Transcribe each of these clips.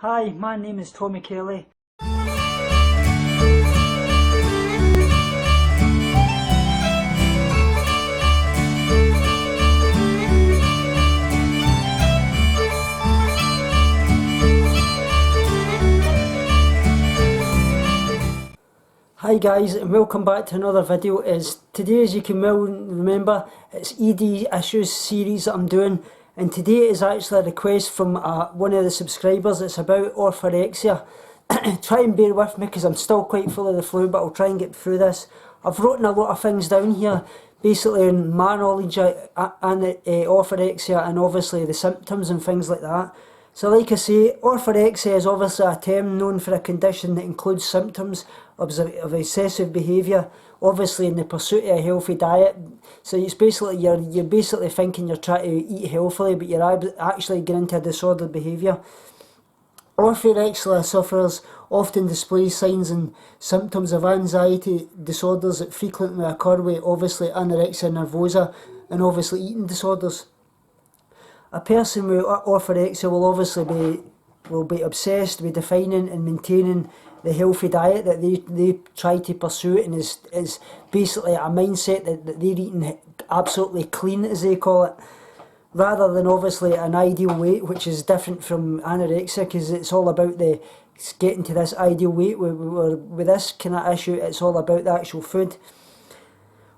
Hi, my name is Tommy Kelly. Hi guys, and welcome back to another video. Today, as you can well remember, it's ED issues series that I'm doing, and today is actually a request from one of the subscribers. It's about orthorexia. Try and bear with me because I'm still quite full of the flu, but I'll try and get through this. I've written a lot of things down here, basically in my knowledge and orthorexia, and obviously the symptoms and things like that. So like I say, orthorexia is obviously a term known for a condition that includes symptoms of excessive behaviour, obviously in the pursuit of a healthy diet. So it's basically, you're basically thinking you're trying to eat healthily, but you're actually getting into a disordered behaviour. Orthorexia sufferers often display signs and symptoms of anxiety disorders that frequently occur with obviously anorexia nervosa and obviously eating disorders. A person with orthorexia will obviously be obsessed with defining and maintaining the healthy diet that they try to pursue, and is basically a mindset that they're eating absolutely clean, as they call it, rather than obviously an ideal weight, which is different from anorexia because it's all about getting to this ideal weight. With this kind of issue, it's all about the actual food.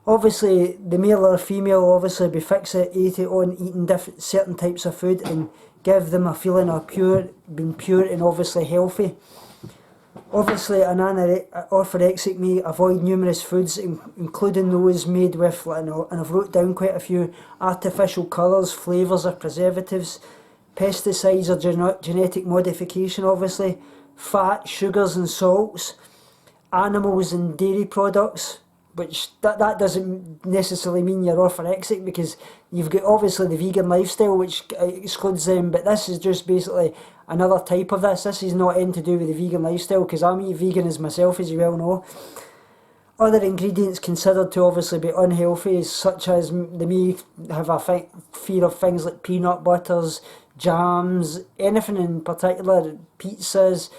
Obviously, the male or female will obviously be fixated on eating certain types of food and give them a feeling of being pure and obviously healthy. Obviously, an orthorexic may avoid numerous foods, including those made with, and I've wrote down quite a few, artificial colours, flavours or preservatives, pesticides or genetic modification obviously, fat, sugars and salts, animals and dairy products, which that doesn't necessarily mean you're orthorexic, because you've got obviously the vegan lifestyle which excludes them, but this is just basically another type of this. This is not anything to do with the vegan lifestyle, because I'm a vegan as myself, as you well know. Other ingredients considered to obviously be unhealthy, such as they may have a fear of things like peanut butters, jams, anything in particular, pizzas,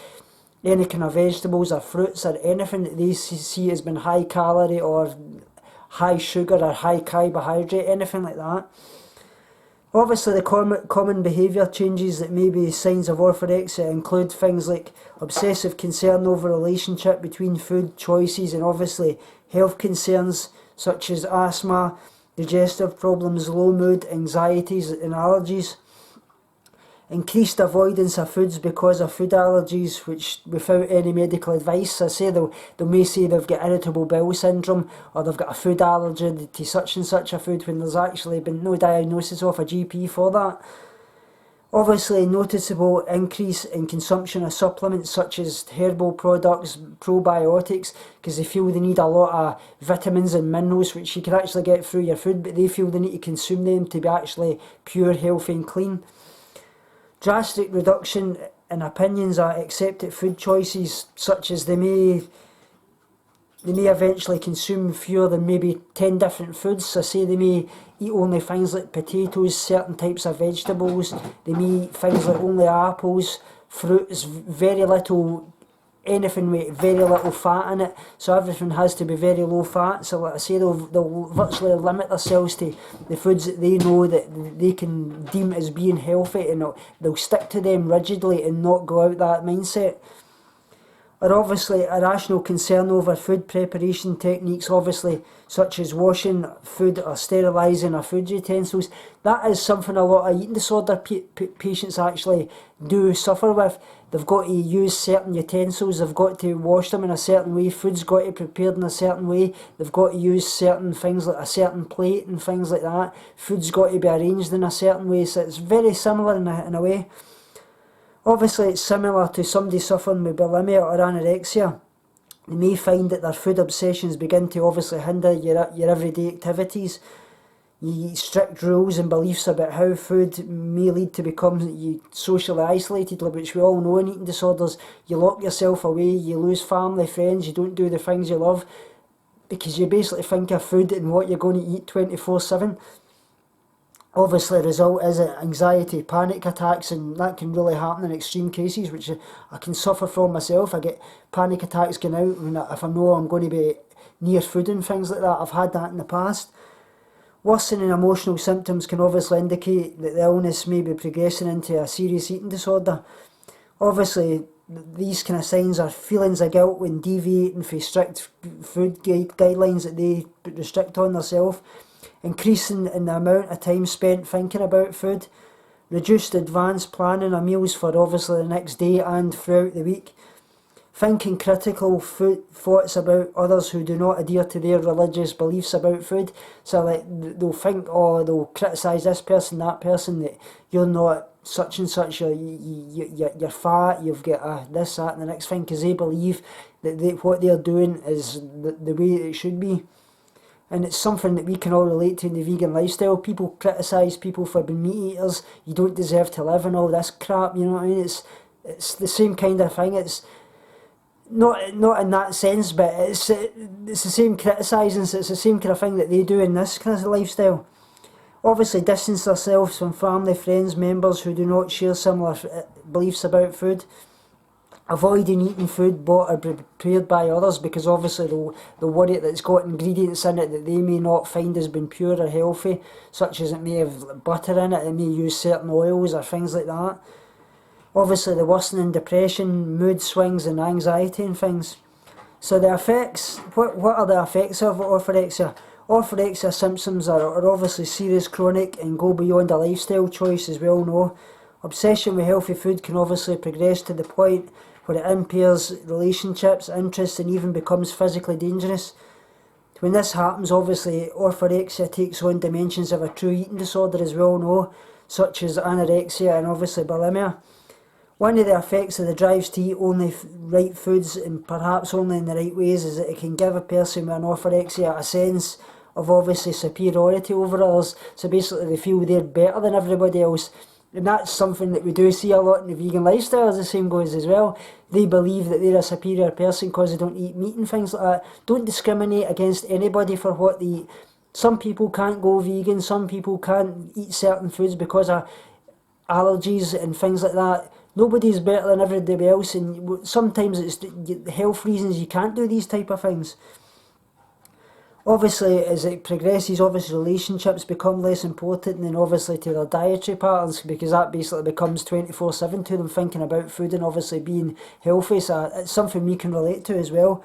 any kind of vegetables or fruits or anything that they see as being high calorie or high sugar or high carbohydrate, anything like that. Obviously, the common behaviour changes that may be signs of orthorexia include things like obsessive concern over relationship between food choices, and obviously health concerns such as asthma, digestive problems, low mood, anxieties and allergies. Increased avoidance of foods because of food allergies, which without any medical advice. I say they may say they've got irritable bowel syndrome or they've got a food allergy to such and such a food, when there's actually been no diagnosis of a GP for that. Obviously, noticeable increase in consumption of supplements such as herbal products, probiotics, because they feel they need a lot of vitamins and minerals which you can actually get through your food, but they feel they need to consume them to be actually pure, healthy and clean. Drastic reduction in opinions or accepted food choices, such as they may eventually consume fewer than maybe 10 different foods. So say they may eat only things like potatoes, certain types of vegetables, they may eat things like only apples, fruits, very little, anything with very little fat in it, so everything has to be very low fat. So like I say, they'll virtually limit themselves to the foods that they know that they can deem as being healthy, and they'll stick to them rigidly and not go out that mindset. Or obviously irrational concern over food preparation techniques, obviously such as washing food or sterilising our food utensils. That is something a lot of eating disorder patients actually do suffer with. They've got to use certain utensils, they've got to wash them in a certain way, food's got to be prepared in a certain way, they've got to use certain things like a certain plate and things like that, food's got to be arranged in a certain way, so it's very similar in a way. Obviously, it's similar to somebody suffering with bulimia or anorexia. They may find that their food obsessions begin to obviously hinder your everyday activities. Strict rules and beliefs about how food may lead to become you socially isolated, which we all know in eating disorders. You lock yourself away, you lose family, friends, you don't do the things you love because you basically think of food and what you're going to eat 24/7. Obviously, the result is anxiety, panic attacks, and that can really happen in extreme cases, which I can suffer from myself. I get panic attacks going out if I know I'm going to be near food and things like that. I've had that in the past. Worsening emotional symptoms can obviously indicate that the illness may be progressing into a serious eating disorder. Obviously, these kind of signs are feelings of guilt when deviating from strict food guidelines that they restrict on themselves, increasing in the amount of time spent thinking about food, reduced advanced planning of meals for obviously the next day and throughout the week, thinking critical thoughts about others who do not adhere to their religious beliefs about food. So like they'll think, oh, they'll criticise this person, that person, that you're not such and such, you're fat, you've got this, that and the next thing, because they believe that what they're doing is the way it should be. And it's something that we can all relate to in the vegan lifestyle. People criticise people for being meat eaters, you don't deserve to live and all this crap, you know what I mean? It's the same kind of thing. It's not in that sense, but it's the same criticising, so it's the same kind of thing that they do in this kind of lifestyle. Obviously distance themselves from family, friends, members who do not share similar beliefs about food. Avoiding eating food bought or prepared by others, because obviously they'll worry that it's got ingredients in it that they may not find as being pure or healthy, such as it may have butter in it, it may use certain oils or things like that. Obviously the worsening depression, mood swings and anxiety and things. So the effects, what are the effects of orthorexia? Orthorexia symptoms are obviously serious, chronic and go beyond a lifestyle choice, as we all know. Obsession with healthy food can obviously progress to the point where it impairs relationships, interests and even becomes physically dangerous. When this happens, obviously orthorexia takes on dimensions of a true eating disorder, as we all know, such as anorexia and obviously bulimia. One of the effects of the drives to eat only right foods, and perhaps only in the right ways, is that it can give a person with an orthorexia a sense of obviously superiority over others. So basically they feel they're better than everybody else. And that's something that we do see a lot in the vegan lifestyle, as the same goes as well. They believe that they're a superior person because they don't eat meat and things like that. Don't discriminate against anybody for what they eat. Some people can't go vegan, some people can't eat certain foods because of allergies and things like that. Nobody's better than everybody else, and sometimes it's health reasons you can't do these type of things. Obviously, as it progresses, obviously relationships become less important, and then obviously to their dietary patterns, because that basically becomes 24/7 to them, thinking about food and obviously being healthy. So it's something we can relate to as well.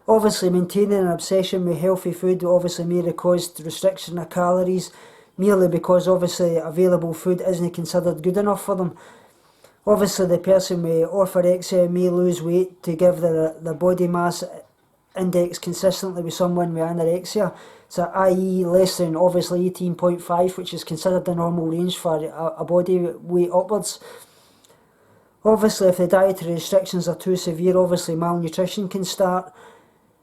Obviously, maintaining an obsession with healthy food obviously may cause restriction of calories, merely because obviously available food isn't considered good enough for them. Obviously, the person with orthorexia may lose weight to give their body mass index consistently with someone with anorexia, so i.e. less than obviously 18.5, which is considered the normal range for a body weight upwards. Obviously, if the dietary restrictions are too severe, obviously malnutrition can start.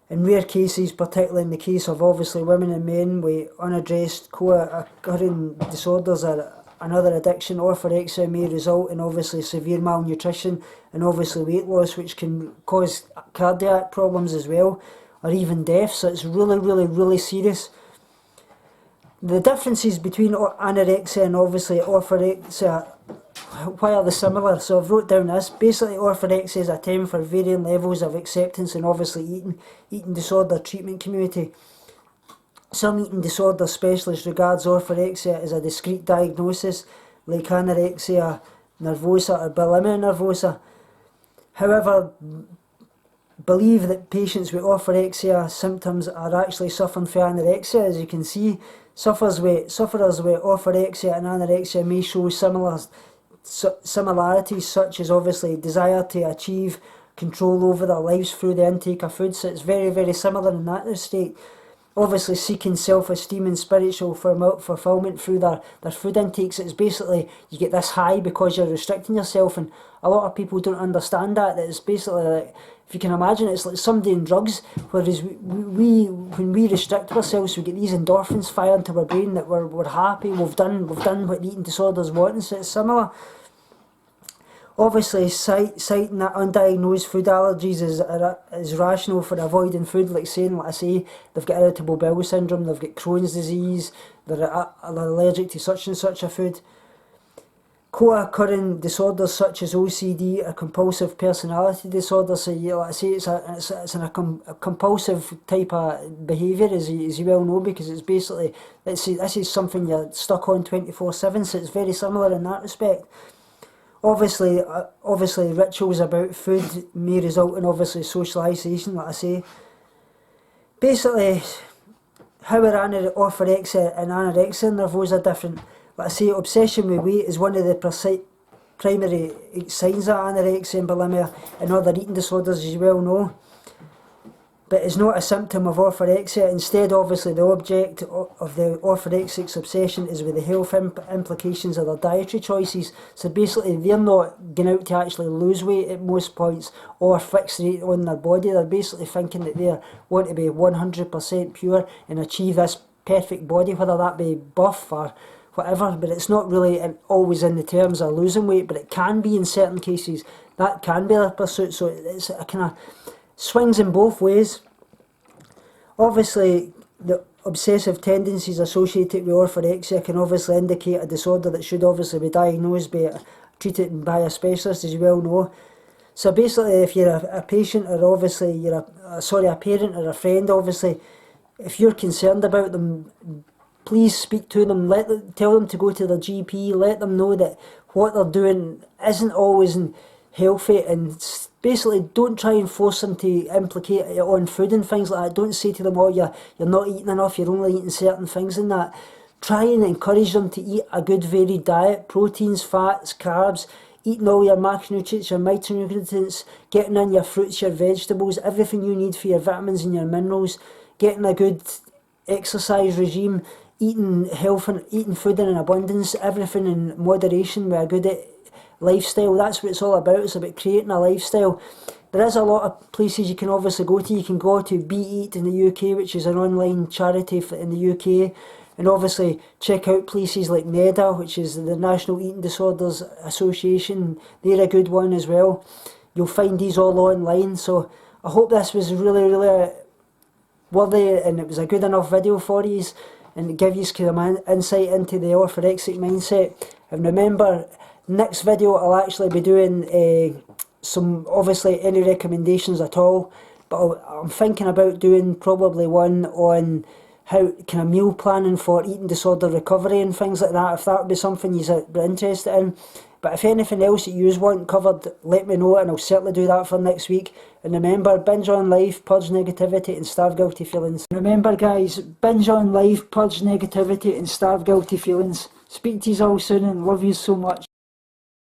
In rare cases, particularly in the case of obviously women and men with unaddressed co-occurring disorders or another addiction, orthorexia may result in obviously severe malnutrition and obviously weight loss, which can cause cardiac problems as well, or even death. So it's really serious. The differences between anorexia and obviously orthorexia, why are they similar? So I've wrote down this. Basically, orthorexia is a term for varying levels of acceptance in obviously eating disorder treatment community. Some eating disorder specialists regards orthorexia as a discrete diagnosis, like anorexia nervosa or bulimia nervosa. However, believe that patients with orthorexia symptoms are actually suffering from anorexia. As you can see, sufferers with orthorexia and anorexia may show similarities, such as obviously desire to achieve control over their lives through the intake of food. So it's very similar in that state. Obviously seeking self-esteem and spiritual fulfillment through their food intakes. It's basically, you get this high because you're restricting yourself, and a lot of people don't understand that it's basically like, if you can imagine, it's like somebody in drugs, whereas when we restrict ourselves, we get these endorphins fired into our brain that we're happy, we've done what eating disorders want, and so it's similar. Obviously, citing that undiagnosed food allergies is rational for avoiding food, like I say, they've got irritable bowel syndrome, they've got Crohn's disease, they're allergic to such and such a food. Co-occurring disorders such as OCD or compulsive personality disorder, so like I say, it's a compulsive type of behaviour, as you well know, because it's basically, this is something you're stuck on 24/7, so it's very similar in that respect. Obviously, rituals about food may result in obviously socialisation, like I say. Basically, how are orthorexia and anorexia nervosa are different. Like I say, obsession with weight is one of the primary signs of anorexia and bulimia and other eating disorders, as you well know. But it's not a symptom of orthorexia. Instead, obviously, the object of the orthorexic's obsession is with the health implications of their dietary choices. So basically, they're not going out to actually lose weight at most points or fixate on their body. They're basically thinking that they want to be 100% pure and achieve this perfect body, whether that be buff or whatever. But it's not really always in the terms of losing weight, but it can be in certain cases. That can be their pursuit. So it's a kind of swings in both ways. Obviously, the obsessive tendencies associated with orthorexia can obviously indicate a disorder that should obviously be diagnosed, be treated by a specialist, as you well know. So basically, if you're a patient, or obviously you're a parent or a friend, obviously, if you're concerned about them, please speak to them. Tell them to go to their GP. Let them know that what they're doing isn't always healthy, and basically don't try and force them to implicate it on food and things like that. Don't say to them, oh, you're not eating enough, you're only eating certain things and that. Try and encourage them to eat a good varied diet, proteins, fats, carbs, eating all your macronutrients, your micronutrients, getting in your fruits, your vegetables, everything you need for your vitamins and your minerals, getting a good exercise regime, eating food in abundance, everything in moderation with a good lifestyle. That's what it's all about. It's about creating a lifestyle. There is a lot of places you can obviously go to. You can go to Beat Eat in the UK, which is an online charity in the UK, and obviously check out places like NEDA, which is the National Eating Disorders Association. They're a good one as well. You'll find these all online. So I hope this was really, really worthy, and it was a good enough video for you, and it gives you kind of insight into the orthorexic mindset. And remember, next video I'll actually be doing some, obviously, any recommendations at all, but I'm thinking about doing probably one on how kind of meal planning for eating disorder recovery and things like that, if that would be something you're interested in. But if anything else that you want covered, let me know, and I'll certainly do that for next week. And remember, binge on life, purge negativity and starve guilty feelings. Remember guys, binge on life, purge negativity and starve guilty feelings. Speak to you all soon and love you so much.